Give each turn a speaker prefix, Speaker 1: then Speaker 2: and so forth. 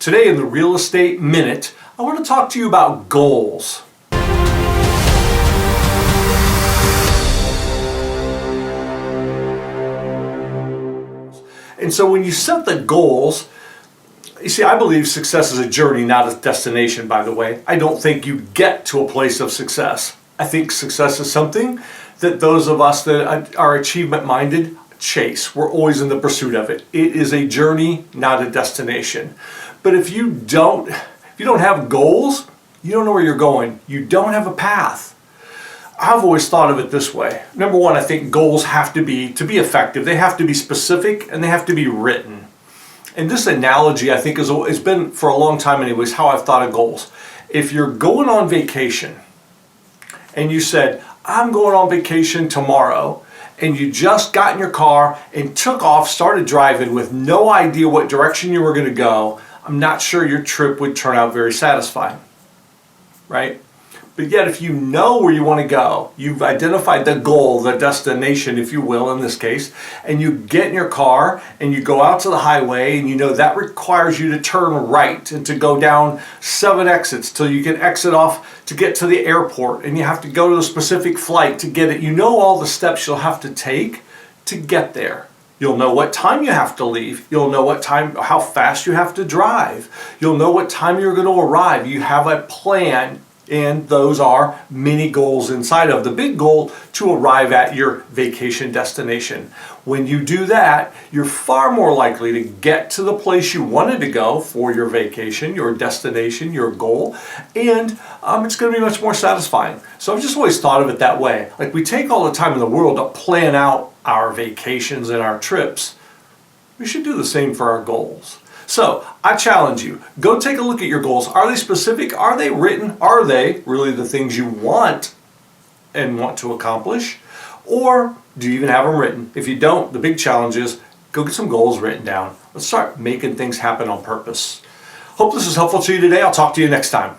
Speaker 1: Today in the Real Estate Minute, I want to talk to you about goals. And so when you set the goals, you see, I believe success is a journey, not a destination, by the way. I don't think you get to a place of success. I think success is something that those of us that are achievement-minded chase. We're always in the pursuit of it. It is a journey, not a destination. But if you don't have goals, you don't know where you're going. You don't have a path. I've always thought of it this way. Number one, I think goals have to be effective, they have to be specific and they have to be written. And this analogy, I think, has been for a long time anyways, how I've thought of goals. If you're going on vacation and you said, I'm going on vacation tomorrow, and you just got in your car and took off, started driving with no idea what direction you were going to go, I'm not sure your trip would turn out very satisfying, right? But yet if you know where you want to go, you've identified the goal, the destination, if you will, in this case, and you get in your car and you go out to the highway and you know that requires you to turn right and to go down 7 exits till you can exit off to get to the airport, and you have to go to a specific flight to get it. You know all the steps you'll have to take to get there. You'll know what time you have to leave. You'll know how fast you have to drive. You'll know what time you're going to arrive. You have a plan. And those are many goals inside of the big goal to arrive at your vacation destination. When you do that, you're far more likely to get to the place you wanted to go for your vacation, your destination, your goal, and it's going to be much more satisfying. So I've just always thought of it that way. Like, we take all the time in the world to plan out our vacations and our trips. We should do the same for our goals. So I challenge you, go take a look at your goals. Are they specific? Are they written? Are they really the things you want and want to accomplish? Or do you even have them written? If you don't, the big challenge is go get some goals written down. Let's start making things happen on purpose. Hope this is helpful to you today. I'll talk to you next time.